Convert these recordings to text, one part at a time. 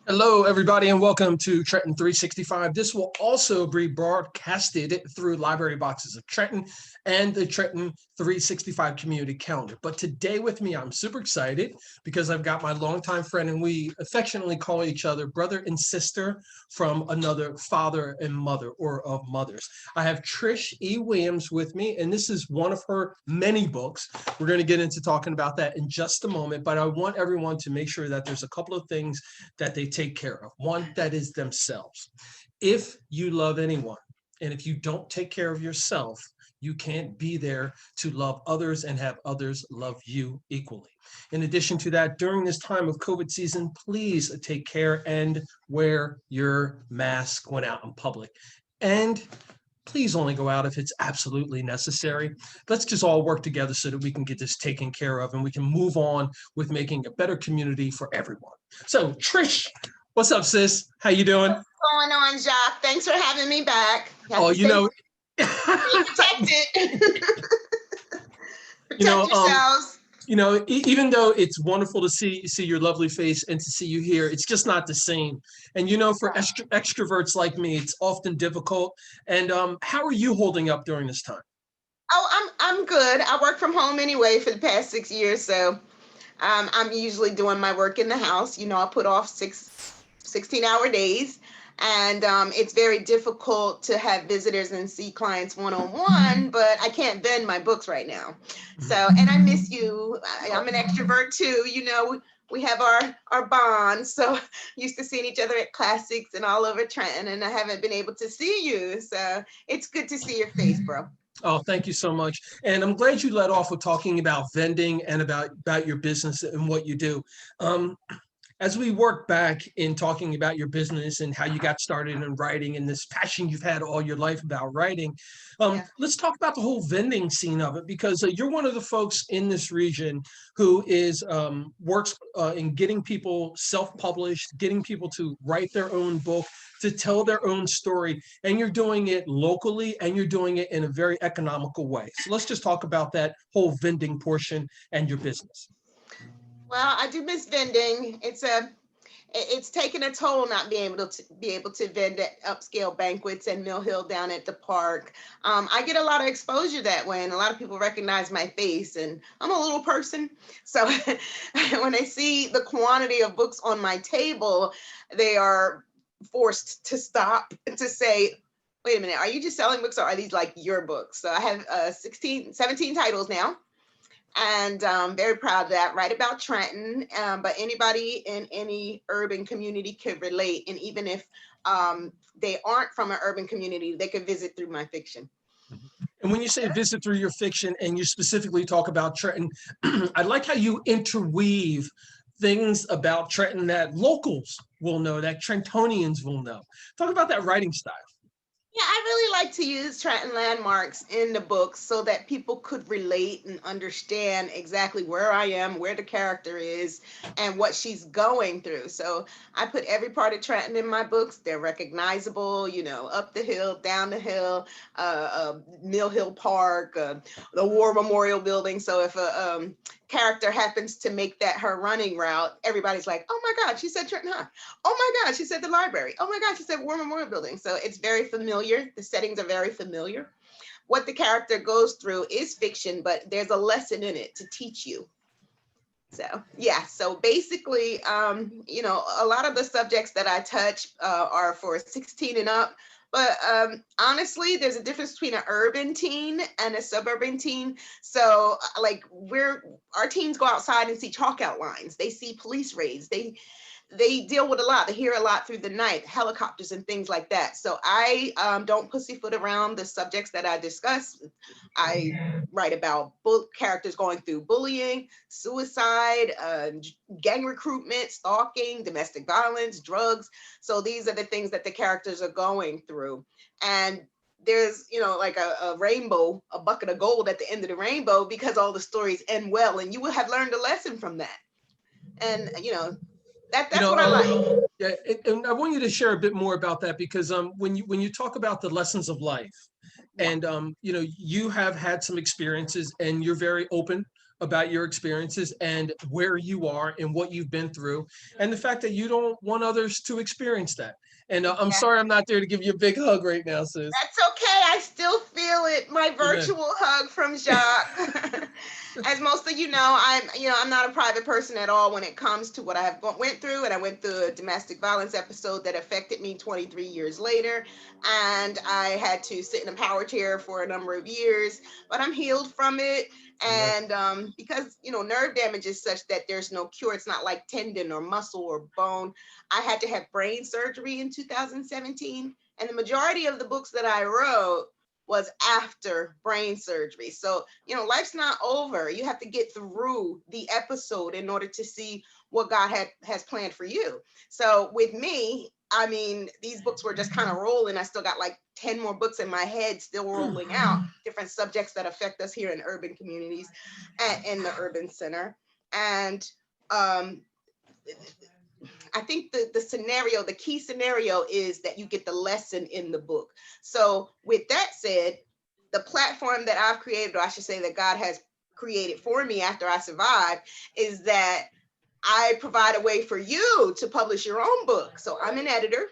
Hello, everybody, and welcome to Trenton 365. This will also be broadcasted through Library Boxes of Trenton and the Trenton 365 Community Calendar. But today with me, I'm super excited because I've got my longtime friend, and we affectionately call each other brother and sister from another father and mother, or of mothers. I have Trish E. Williams with me, and this is one of her many books. We're going to get into talking about that in just a moment, but I want everyone to make sure that there's a couple of things that they take care of. One, that is themselves. If you love anyone, and if you don't take care of yourself, you can't be there to love others and have others love you equally. In addition to that, during this time of COVID season, please take care and wear your mask when out in public. And please only go out if it's absolutely necessary. Let's just all work together so that we can get this taken care of and we can move on with making a better community for everyone. So Trish, what's up, sis? How you doing? What's going on, Jacque? Thanks for having me back. Oh, you know, protected. you know, Protect yourselves. Even though it's wonderful to see your lovely face and to see you here, it's just not the same. And for extroverts like me, it's often difficult. And how are you holding up during this time? Oh, I'm good. I work from home anyway for the past 6 years, so I'm usually doing my work in the house. I put off 16-hour days, and it's very difficult to have visitors and see clients one-on-one, but I can't vend my books right now. So, and I miss you. I'm an extrovert too. We have our bond. So used to seeing each other at classics and all over Trenton, and I haven't been able to see you. So it's good to see your face, bro. Oh, thank you so much. And I'm glad you led off with talking about vending and about your business and what you do. Um, as we work back in talking about your business and how you got started in writing and this passion you've had all your life about writing, let's talk about the whole vending scene of it, because you're one of the folks in this region who is works in getting people self-published, getting people to write their own book, to tell their own story, and you're doing it locally and you're doing it in a very economical way. So let's just talk about that whole vending portion and your business. Well, I do miss vending. It's taken a toll not being able to vend at upscale banquets and Mill Hill down at the park. I get a lot of exposure that way, and a lot of people recognize my face, and I'm a little person. So when they see the quantity of books on my table, they are forced to stop to say, wait a minute, are you just selling books, or are these like your books? So I have 17 titles now, and very proud of that. Write about Trenton, but anybody in any urban community could relate. And even if they aren't from an urban community, they could visit through my fiction. And when you say visit through your fiction and you specifically talk about Trenton, I like how you interweave things about Trenton that locals will know, that Trentonians will know. Talk about that writing style. Yeah, I really like to use Trenton landmarks in the books so that people could relate and understand exactly where I am, where the character is, and what she's going through. So I put every part of Trenton in my books. They're recognizable, up the hill, down the hill, Mill Hill Park, the War Memorial Building. So if a character happens to make that her running route, everybody's like, oh my God, she said Trenton High. Oh my God, she said the library. Oh my God, she said War Memorial Building. So it's very familiar. The settings are very familiar. What the character goes through is fiction, but there's a lesson in it to teach you. So yeah, so basically, a lot of the subjects that I touch are for 16 and up. But honestly, there's a difference between an urban teen and a suburban teen. So like our teens go outside and see chalk outlines. They see police raids. They deal with a lot. They hear a lot through the night, helicopters and things like that. So I don't pussyfoot around the subjects that I discuss. I write about characters going through bullying, suicide, gang recruitment, stalking, domestic violence, drugs. So these are the things that the characters are going through. And there's, like a rainbow, a bucket of gold at the end of the rainbow, because all the stories end well, and you will have learned a lesson from that. And, that's what I like. Yeah, and I want you to share a bit more about that, because when you talk about the lessons of life, and you have had some experiences, and you're very open about your experiences and where you are and what you've been through, and the fact that you don't want others to experience that. And I'm Yeah. sorry I'm not there to give you a big hug right now, sis. That's okay. I still feel it. My Yeah. virtual hug from Jacque. As most of you know, I'm not a private person at all when it comes to what I have went through, and I went through a domestic violence episode that affected me 23 years later, and I had to sit in a power chair for a number of years, but I'm healed from it. Amen. And because nerve damage is such that there's no cure. It's not like tendon or muscle or bone. I had to have brain surgery in 2017, and the majority of the books that I wrote was after brain surgery. So, life's not over. You have to get through the episode in order to see what God has planned for you. So with me, I mean, these books were just kind of rolling. I still got like 10 more books in my head still rolling out, different subjects that affect us here in urban communities and in the urban center. And um, I think the key scenario is that you get the lesson in the book. So with that said, the platform that I've created, or I should say that God has created for me after I survived, is that I provide a way for you to publish your own book. So I'm an editor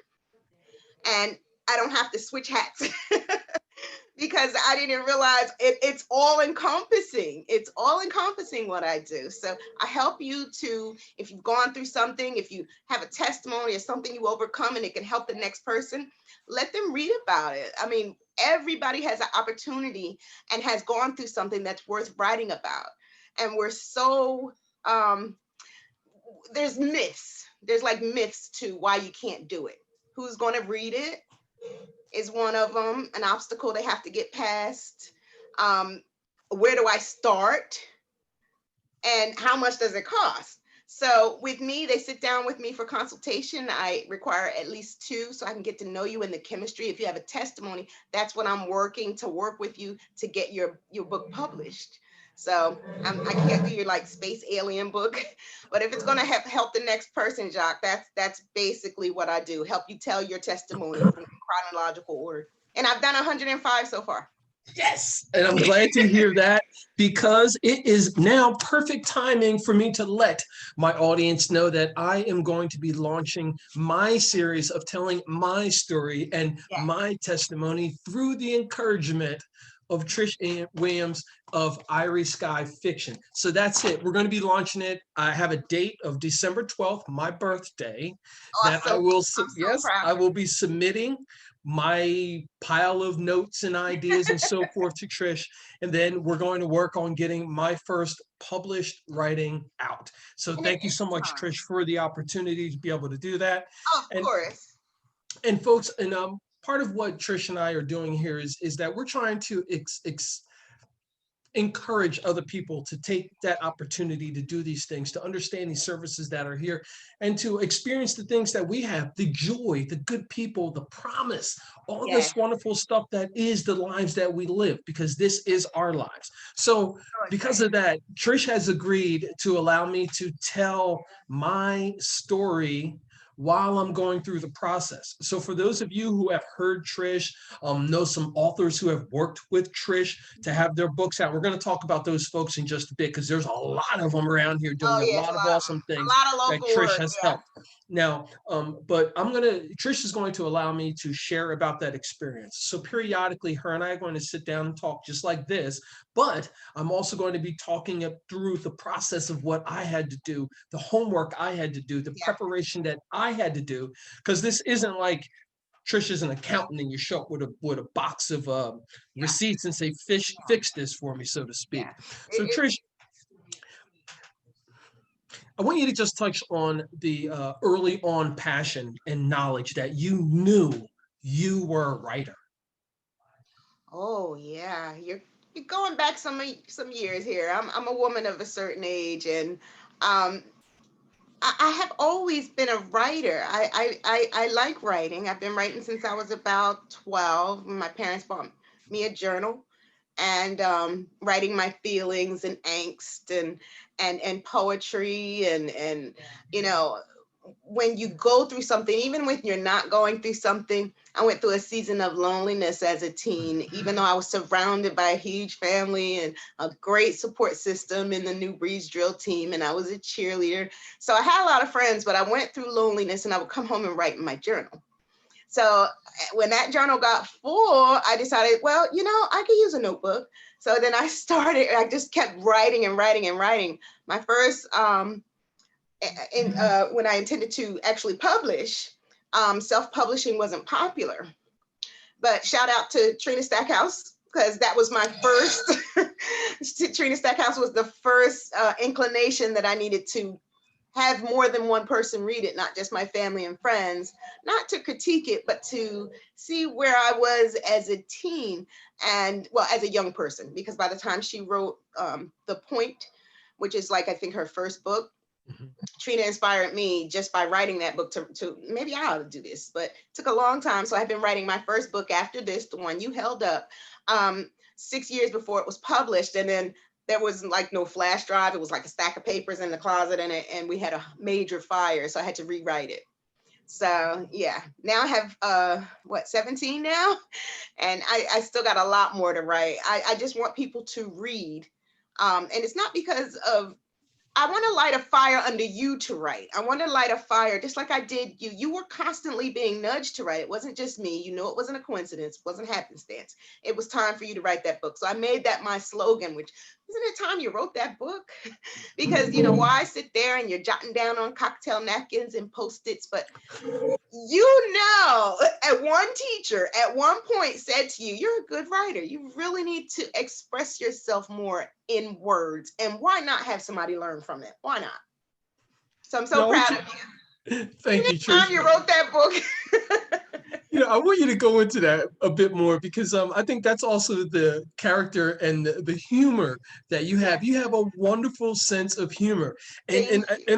and I don't have to switch hats. Because I didn't realize it's all encompassing. It's all encompassing what I do. So I help you to, if you've gone through something, if you have a testimony or something you overcome and it can help the next person, let them read about it. I mean, everybody has an opportunity and has gone through something that's worth writing about. And we're so, there's myths. There's like myths to why you can't do it. Who's going to read it? Is one of them. An obstacle they have to get past. Where do I start? And how much does it cost? So with me, they sit down with me for consultation. I require at least 2 so I can get to know you in the chemistry. If you have a testimony, that's what I'm working to work with you to get your book published. So I can't do your like space alien book, but if it's going to help the next person, Jacque, that's basically what I do. Help you tell your testimony in chronological order. And I've done 105 so far. Yes. And I'm glad to hear that, because it is now perfect timing for me to let my audience know that I am going to be launching my series of telling my story and Yeah. my testimony through the encouragement of Trisha Williams of IreeSky Fiction. So that's it. We're going to be launching it. I have a date of December 12th, my birthday, that I Awesome. will, I'm so yes, proud. I will be submitting my pile of notes and ideas and so forth to Trish. And then we're going to work on getting my first published writing out. So And thank you so much, time. Trish, for the opportunity to be able to do that. Of And course. and folks, and part of what Trish and I are doing here is that we're trying to encourage other people to take that opportunity to do these things, to understand these services that are here, and to experience the things that we have, the joy, the good people, the promise, all Yeah. this wonderful stuff that is the lives that we live, because this is our lives. So because of that, Trish has agreed to allow me to tell my story while I'm going through the process. So for those of you who have heard Trish, know some authors who have worked with Trish to have their books out. We're going to talk about those folks in just a bit, because there's a lot of them around here doing Oh a yes, lot of awesome a things lot of that local Trish work. has Yeah. helped. Now, but Trish is going to allow me to share about that experience. So periodically, her and I are going to sit down and talk just like this, but I'm also going to be talking through the process of what I had to do, the homework I had to do, the preparation that I had to do, because this isn't like Trish is an accountant and you show up with a box of receipts and say, fix this for me, so to speak. Yeah. So Trish, I want you to just touch on the early on passion and knowledge that you knew you were a writer. Oh yeah, you're going back some years here. I'm a woman of a certain age, and um, I have always been a writer. I like writing. I've been writing since I was about 12. My parents bought me a journal, and writing my feelings and angst and poetry and you know when you go through something, even when you're not going through something, I went through a season of loneliness as a teen, even though I was surrounded by a huge family and a great support system in the New Breeze drill team, and I was a cheerleader. So I had a lot of friends, but I went through loneliness, and I would come home and write in my journal. So when that journal got full, I decided, well, I could use a notebook. So then I just kept writing and writing and writing. My first, when I intended to actually publish, self-publishing wasn't popular. But shout out to Trina Stackhouse, because that was my first, Trina Stackhouse was the first inclination that I needed to have more than one person read it, not just my family and friends, not to critique it, but to see where I was as a teen and, well, as a young person, because by the time she wrote The Point, which is like, I think her first book, Trina inspired me just by writing that book to maybe I ought to do this, but it took a long time. So I've been writing my first book after this, the one you held up, 6 years before it was published. And then there was like no flash drive. It was like a stack of papers in the closet and we had a major fire. So I had to rewrite it. So yeah, now I have 17 now, and I still got a lot more to write. I just want people to read. And it's not because of, I want to light a fire under you to write. I want to light a fire just like I did you. You were constantly being nudged to write. It wasn't just me. It wasn't a coincidence. It wasn't happenstance. It was time for you to write that book. So I made that my slogan, which, isn't it time you wrote that book? Because, why sit there and you're jotting down on cocktail napkins and Post-its, but one teacher at one point said to you, you're a good writer. You really need to express yourself more in words. And why not have somebody learn from it? Why not? So I'm so proud of you. Thank you, Trisha. You wrote that book. I want you to go into that a bit more, because I think that's also the character and the humor that you have. You have a wonderful sense of humor. And it takes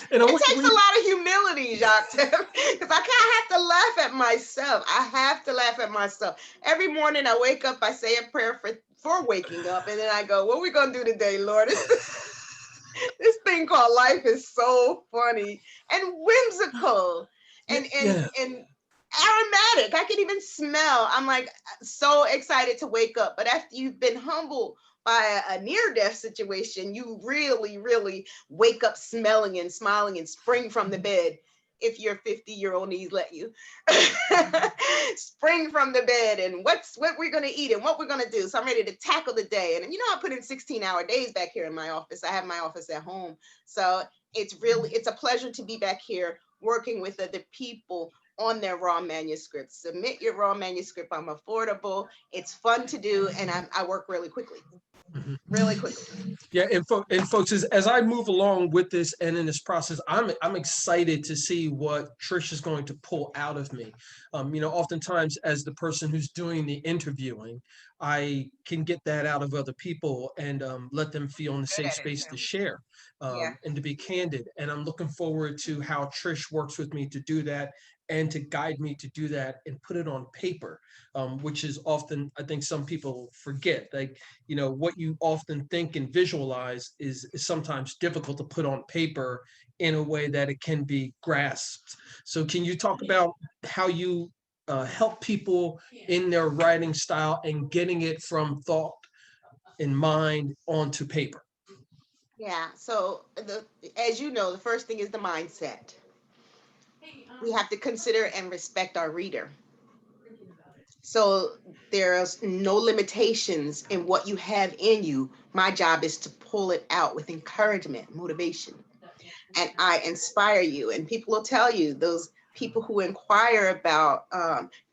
a lot of humility, Jacque, because I have to laugh at myself. I have to laugh at myself. Every morning I wake up, I say a prayer for waking up, and then I go, what are we going to do today, Lord? This thing called life is so funny and whimsical and aromatic. I can even smell. I'm like so excited to wake up. But after you've been humbled by a near-death situation, you really, really wake up smelling and smiling and spring from the bed. If your 50-year-old knees let you. Spring from the bed and what we're going to eat and what we're going to do. So I'm ready to tackle the day. And I put in 16-hour days back here in my office. I have my office at home. So it's a pleasure to be back here working with other people on their raw manuscripts. Submit your raw manuscript. I'm affordable. It's fun to do. And I work really quickly. Really quickly. Yeah, and folks, as I move along with this and in this process, I'm excited to see what Trish is going to pull out of me. Oftentimes as the person who's doing the interviewing, I can get that out of other people and let them feel in the safe space to share and to be candid. And I'm looking forward to how Trish works with me to do that and to guide me to do that and put it on paper, which is often, I think some people forget, like, what you often think and visualize is sometimes difficult to put on paper in a way that it can be grasped. So can you talk about how you help people in their writing style and getting it from thought in mind onto paper? Yeah, so as you know, the first thing is the mindset. We have to consider and respect our reader. So there's no limitations in what you have in you. My job is to pull it out with encouragement, motivation, and I inspire you. And people will tell you, those people who inquire about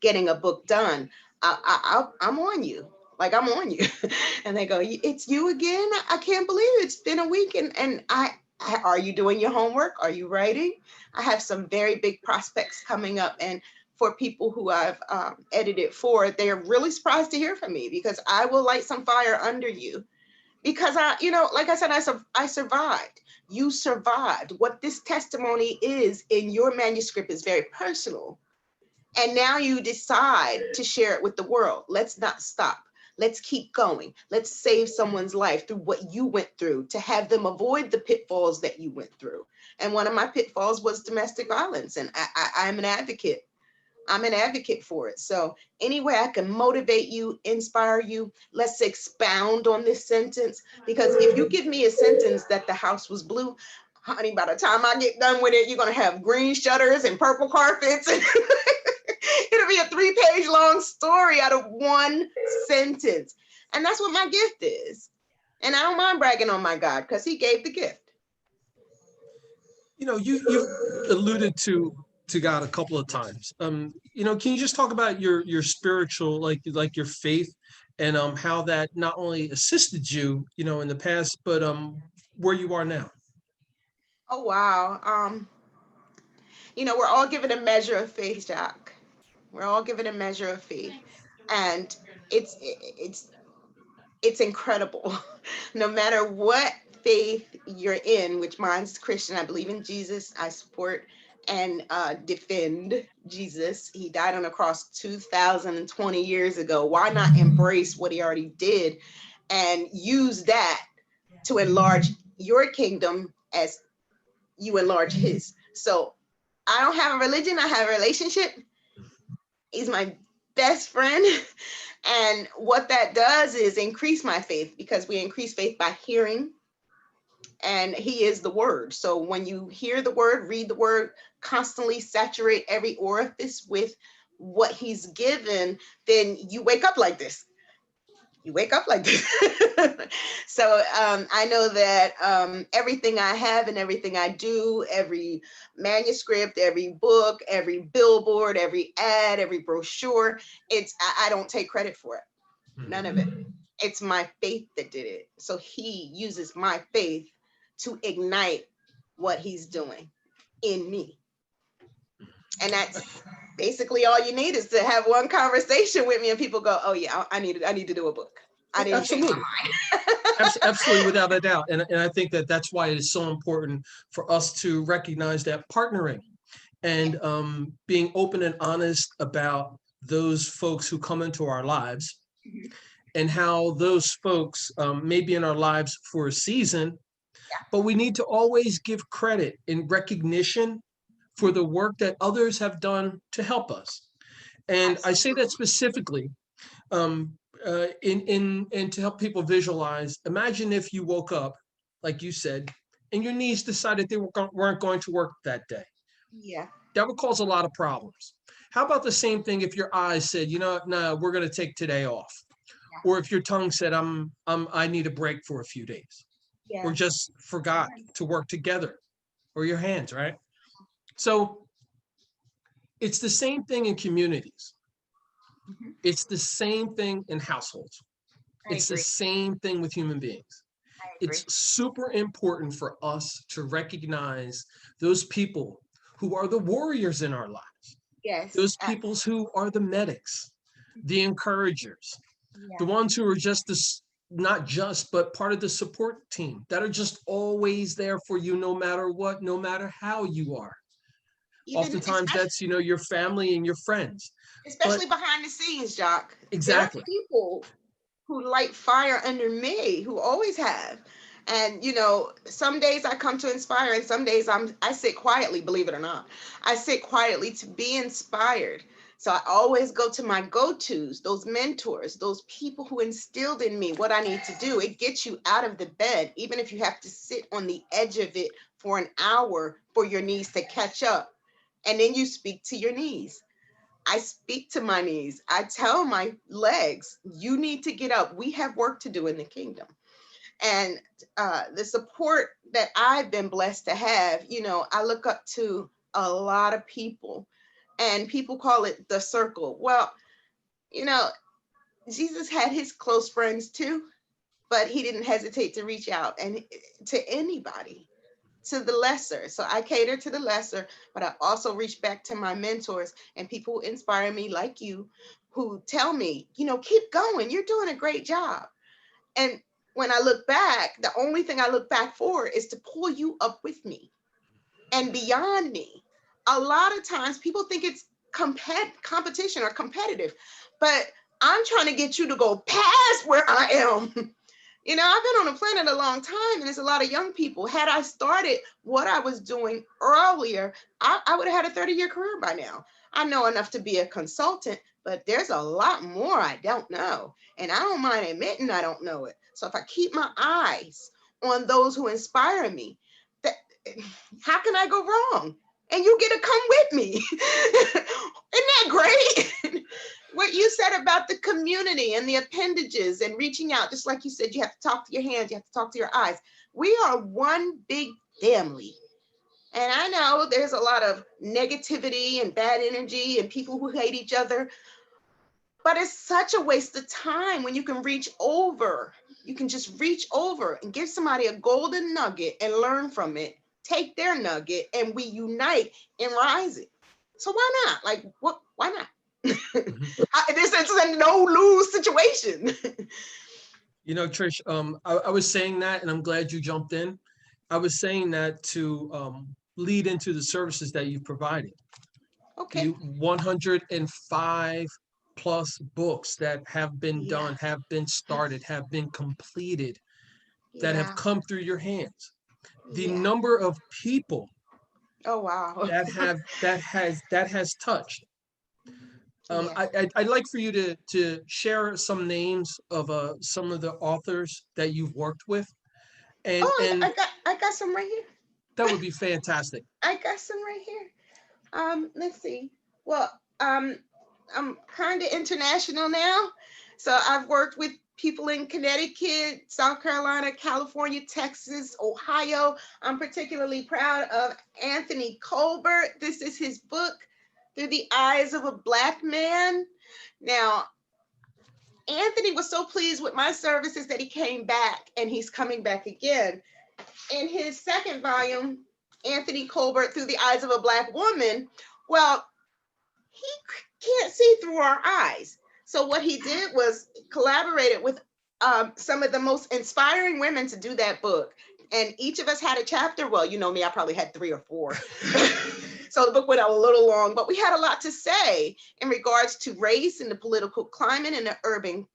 getting a book done, I'm on you. Like, I'm on you. And they go, it's you again? I can't believe it's been a week. And are you doing your homework? Are you writing? I have some very big prospects coming up. And for people who I've edited for, they're really surprised to hear from me, because I will light some fire under you. Because like I said, I survived. You survived. What this testimony is in your manuscript is very personal. And now you decide to share it with the world. Let's not stop. Let's keep going. Let's save someone's life through what you went through, to have them avoid the pitfalls that you went through. And one of my pitfalls was domestic violence. And I'm an advocate. I'm an advocate for it. So any way I can motivate you, inspire you, let's expound on this sentence. Because if you give me a sentence that the house was blue, honey, by the time I get done with it, you're going to have green shutters and purple carpets. It'll be a 3-page long story out of one sentence. And that's what my gift is. And I don't mind bragging on my God, because he gave the gift. You know, you've alluded to God a couple of times. You know, can you just talk about your spiritual, like your faith, and how that not only assisted you, you know, in the past, but where you are now? Oh, wow. You know, we're all given a measure of faith, Jacque. We're all given a measure of faith. And it's incredible. No matter what faith you're in, which mine's Christian, I believe in Jesus, I support and defend Jesus. He died on the cross 2020 years ago. Why not embrace what he already did and use that to enlarge your kingdom as you enlarge his? So I don't have a religion, I have a relationship. He's my best friend. And what that does is increase my faith, because we increase faith by hearing, and he is the word. So when you hear the word, read the word, constantly saturate every orifice with what he's given, then you wake up like this. You wake up like this. So I know that everything I have and everything I do, every manuscript, every book, every billboard, every ad, every brochure, I don't take credit for it. None of it. It's my faith that did it. So he uses my faith to ignite what he's doing in me. And that's basically all you need, is to have one conversation with me and people go, oh yeah, I need to do a book. I didn't change my mind. Absolutely, without a doubt. And I think that that's why it is so important for us to recognize that partnering and being open and honest about those folks who come into our lives, and how those folks may be in our lives for a season, but we need to always give credit and recognition for the work that others have done to help us. And I say that specifically in to help people visualize. Imagine if you woke up, like you said, and your knees decided they weren't going to work that day. Yeah. That would cause a lot of problems. How about the same thing if your eyes said, you know, no, we're going to take today off, or if your tongue said, I need a break for a few days, or just forgot to work together, or your hands, right? So it's the same thing in communities. It's the same thing in households. It's the same thing with human beings. It's super important for us to recognize those people who are the warriors in our lives. Yes. Those people who are the medics, the encouragers, the ones who are just this, not just, but part of the support team that are just always there for you, no matter what, no matter how you are. Oftentimes that's, you know, your family and your friends. Especially behind the scenes, Jacque. Exactly. There are people who light fire under me, who always have. And you know, some days I come to inspire, and some days I sit quietly, believe it or not. I sit quietly to be inspired. So I always go to my go-tos, those mentors, those people who instilled in me what I need to do. It gets you out of the bed, even if you have to sit on the edge of it for an hour for your knees to catch up. And then you speak to your knees. I speak to my knees. I tell my legs, you need to get up. We have work to do in the kingdom. And the support that I've been blessed to have, you know, I look up to a lot of people, and people call it the circle. Well, you know, Jesus had his close friends too, but he didn't hesitate to reach out and to anybody, to the lesser. So I cater to the lesser, but I also reach back to my mentors and people who inspire me, like you, who tell me, you know, keep going. You're doing a great job. And when I look back, the only thing I look back for is to pull you up with me and beyond me. A lot of times people think it's competition or competitive, but I'm trying to get you to go past where I am. You know, I've been on the planet a long time, and there's a lot of young people. Had I started what I was doing earlier, I would have had a 30-year career by now. I know enough to be a consultant, but there's a lot more I don't know. And I don't mind admitting I don't know it. So if I keep my eyes on those who inspire me, that, how can I go wrong? And you get to come with me. Isn't that great? What you said about the community and the appendages and reaching out, just like you said, you have to talk to your hands, you have to talk to your eyes. We are one big family. And I know there's a lot of negativity and bad energy and people who hate each other, but it's such a waste of time when you can reach over. You can just reach over and give somebody a golden nugget and learn from it, take their nugget, and we unite and rise it. So why not? Like, what? Why not? This is a no-lose situation. You know, Trish, I was saying that, and I'm glad you jumped in. I was saying that to lead into the services that you've provided. Okay. The 105 plus books that have been done, have been started, have been completed, that have come through your hands. The number of people that has touched. I'd like for you to share some names of some of the authors that you've worked with, and I got some right here. That would be fantastic. I got some right here. Let's see. Well, I'm kind of international now, so I've worked with people in Connecticut, South Carolina, California, Texas, Ohio. I'm particularly proud of Anthony Colbert. This is his book, Through the Eyes of a Black Man. Now, Anthony was so pleased with my services that he came back, and he's coming back again. In his second volume, Anthony Colbert, Through the Eyes of a Black Woman, well, he can't see through our eyes. So what he did was collaborated with some of the most inspiring women to do that book. And each of us had a chapter. Well, you know me, I probably had 3 or 4. So the book went a little long, but we had a lot to say in regards to race and the political climate and the urban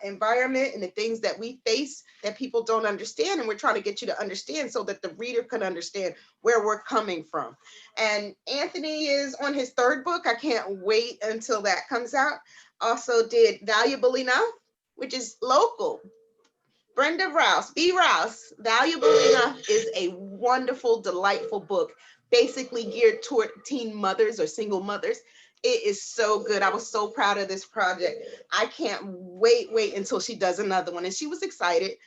environment and the things that we face that people don't understand. And we're trying to get you to understand so that the reader can understand where we're coming from. And Anthony is on his 3rd book. I can't wait until that comes out. Also did Valuable Enough, which is local. Brenda Rouse, B. Rouse, Valuable Enough is a wonderful, delightful book, basically geared toward teen mothers or single mothers. It is so good. I was so proud of this project. I can't wait until she does another one. And she was excited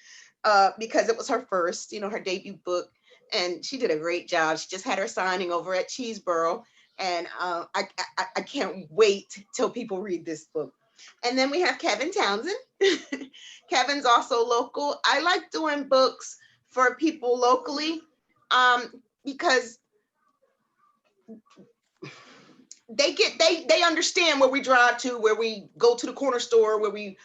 because it was her first, her debut book. And she did a great job. She just had her signing over at Cheeseboro. And I can't wait till people read this book. And then we have Kevin Townsend. Kevin's also local. I like doing books for people locally because they understand where we drive to, where we go to the corner store, where we,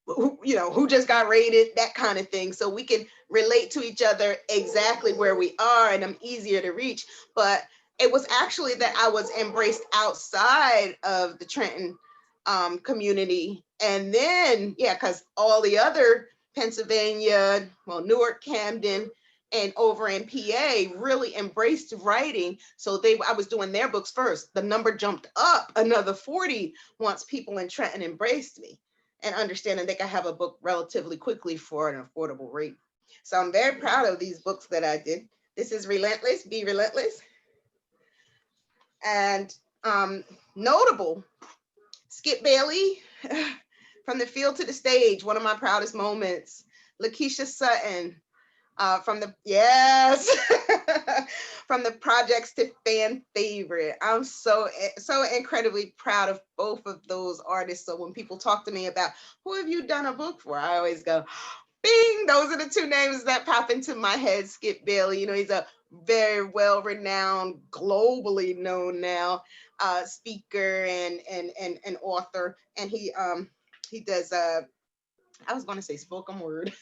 who just got raided, that kind of thing. So we can relate to each other exactly where we are, and I'm easier to reach. But it was actually that I was embraced outside of the Trenton community. And then, because all the other Pennsylvania, Newark, Camden, and over in PA really embraced writing. So I was doing their books first. The number jumped up another 40 once people in Trenton embraced me and understanding they could have a book relatively quickly for an affordable rate. So I'm very proud of these books that I did. This is Relentless, Be Relentless. And notable, Skip Bailey, From the Field to the Stage, one of my proudest moments. Lakeisha Sutton, from the projects to fan favorite. I'm so incredibly proud of both of those artists. So when people talk to me about who have you done a book for, I always go, bing, those are the 2 names that pop into my head. Skip Bailey, he's a very well-renowned, globally known now speaker and author, and he does I was going to say spoken word.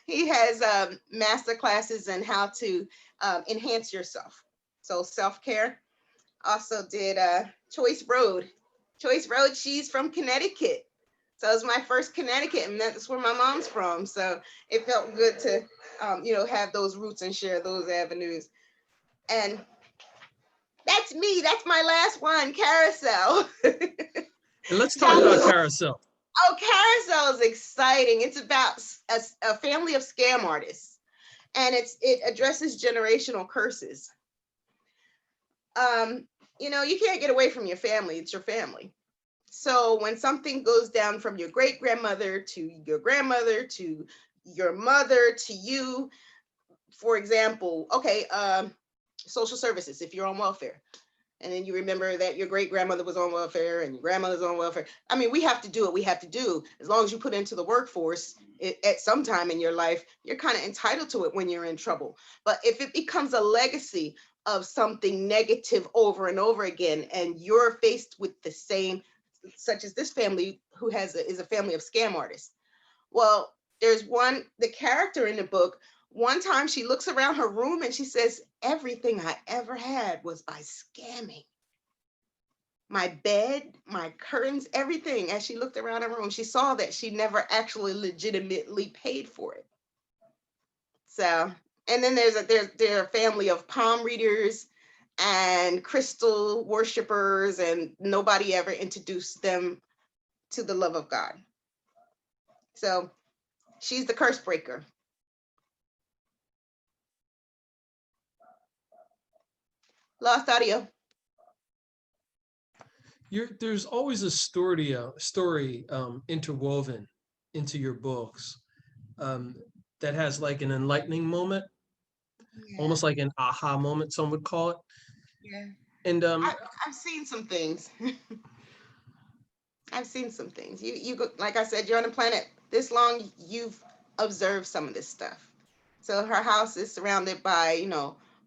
He has master classes on how to enhance yourself. So self-care. Also did Choice Road. Joyce Road, she's from Connecticut. So it's my first Connecticut, and that's where my mom's from. So it felt good to, have those roots and share those avenues. And that's me. That's my last one, Carousel. And let's talk about Carousel. Carousel. Oh, Carousel is exciting. It's about a family of scam artists, and it addresses generational curses. You can't get away from your family. It's your family. So when something goes down from your great grandmother to your grandmother to your mother to you, for example, okay, social services, if you're on welfare, and then you remember that your great grandmother was on welfare and your grandmother's on welfare. I mean, we have to do what we have to do. As long as you put into the workforce at some time in your life, you're kind of entitled to it when you're in trouble. But if it becomes a legacy of something negative over and over again, and you're faced with the same, such as this family who is a family of scam artists. Well, there's the character in the book, one time she looks around her room and she says, everything I ever had was by scamming. My bed, my curtains, everything. As she looked around her room, she saw that she never actually legitimately paid for it. So, and then they're a family of palm readers and crystal worshipers, and nobody ever introduced them to the love of God. So she's the curse breaker. Lost audio. There's always a story interwoven into your books um, that has like an enlightening moment, Yeah, almost like an aha moment, some would call it. yeah. And I've seen some things. I've seen some things. You go, like I said, you're on the planet this long, you've observed some of this stuff. So her house is surrounded by,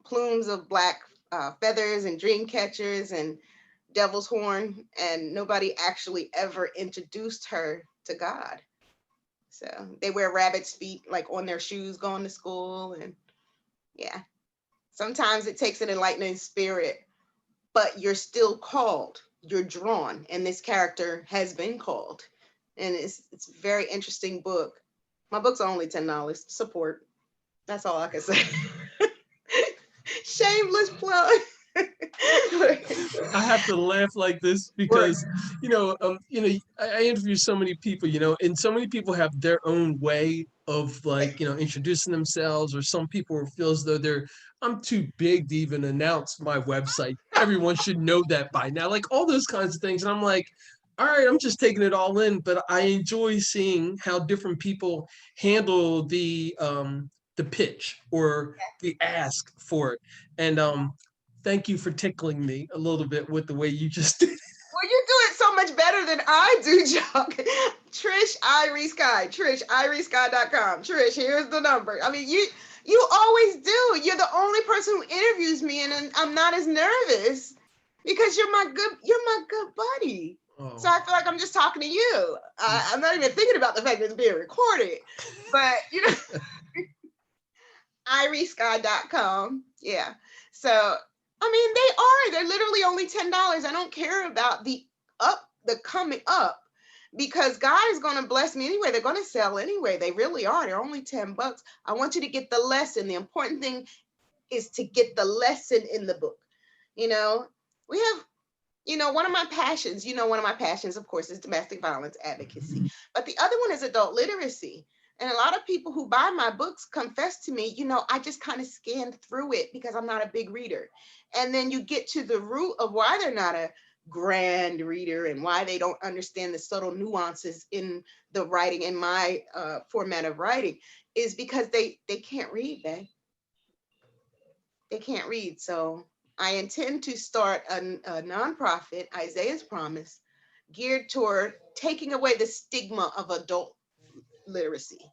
plumes of black feathers and dream catchers and devil's horn, and nobody actually ever introduced her to God. So they wear rabbit's feet like on their shoes going to school. And yeah, sometimes it takes an enlightening spirit, but you're still called, you're drawn, and this character has been called. And it's a very interesting book. My books are only $10. Support. That's all I can say. Shameless plug. I have to laugh like this Right. because, I interview so many people, and so many people have their own way of like, introducing themselves, or some people feel as though I'm too big to even announce my website. Everyone should know that by now, like all those kinds of things. And I'm like, all right, I'm just taking it all in, but I enjoy seeing how different people handle the pitch or the ask for it. And thank you for tickling me a little bit with the way you just did. Well, you do it so much better than I do, Jacque. Trish IreeSky. Trish IreeSky.com. Trish, here's the number. I mean, you always do. You're the only person who interviews me, and I'm not as nervous because you're my good buddy. So Oh, I feel like I'm just talking to you. I'm not even thinking about the fact that it's being recorded. But IreeSky.com. Yeah. So I mean, they're literally only $10. I don't care about the coming up, because God is going to bless me anyway. They're going to sell anyway. They really are. They're only $10. I want you to get the lesson. The important thing is to get the lesson in the book. You know, we have, one of my passions, of course, is domestic violence advocacy. But the other one is adult literacy. And a lot of people who buy my books confess to me, I just kind of scanned through it because I'm not a big reader. And then you get to the root of why they're not a grand reader and why they don't understand the subtle nuances in the writing, in my format of writing, is because they can't read, babe. They can't read. So I intend to start a nonprofit, Isaiah's Promise, geared toward taking away the stigma of adult literacy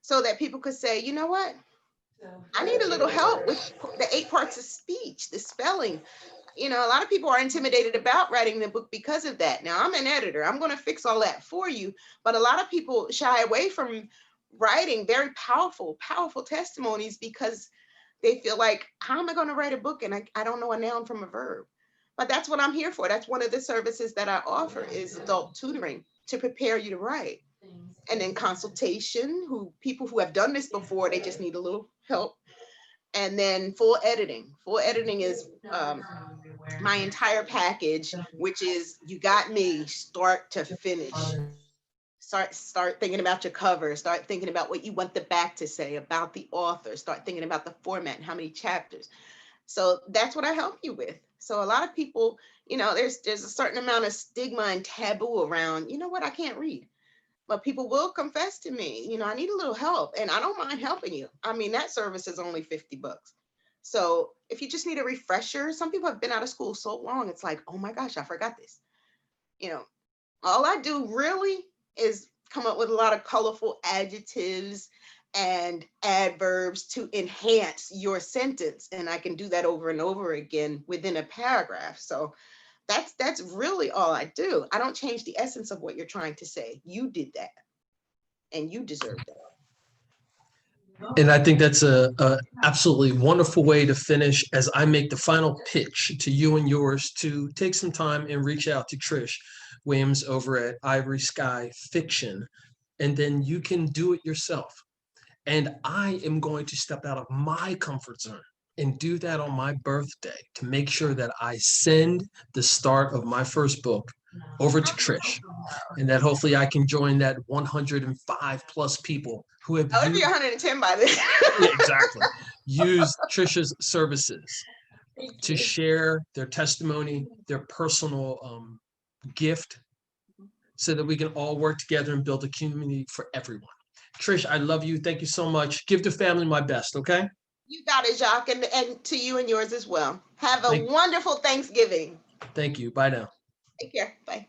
so that people could say, you know what? I need a little help with the 8 parts of speech, the spelling. A lot of people are intimidated about writing the book because of that. Now, I'm an editor. I'm going to fix all that for you. But a lot of people shy away from writing very powerful, powerful testimonies because they feel like, how am I going to write a book and I don't know a noun from a verb? But that's what I'm here for. That's one of the services that I offer is adult tutoring to prepare you to write. And then consultation, who people who have done this before, they just need a little help. And then full editing. Full editing is my entire package, which is you got me start to finish. Start thinking about your cover, start thinking about what you want the back to say about the author, start thinking about the format and how many chapters. So that's what I help you with. So a lot of people, there's a certain amount of stigma and taboo around, you know what, I can't read. But people will confess to me, I need a little help, and I don't mind helping you. I mean, that service is only $50. So if you just need a refresher, some people have been out of school so long, it's like, oh my gosh, I forgot this. You know, all I do really is come up with a lot of colorful adjectives and adverbs to enhance your sentence. And I can do that over and over again within a paragraph. So that's really all I do. I don't change the essence of what you're trying to say. You did that and you deserve that. And I think that's a absolutely wonderful way to finish as I make the final pitch to you and yours to take some time and reach out to Trish Williams over at IreeSky Fiction, and then you can do it yourself. And I am going to step out of my comfort zone and do that on my birthday to make sure that I send the start of my first book over to Trish, and that hopefully I can join that 105 plus people who have I would be 110 by then. yeah, exactly, used Trisha's services to share their testimony, their personal gift, so that we can all work together and build a community for everyone. Trish, I love you. Thank you so much. Give the family my best, okay? You got it, Jacque, and to you and yours as well. Have a wonderful Thanksgiving. Thank you. Bye now. Take care. Bye.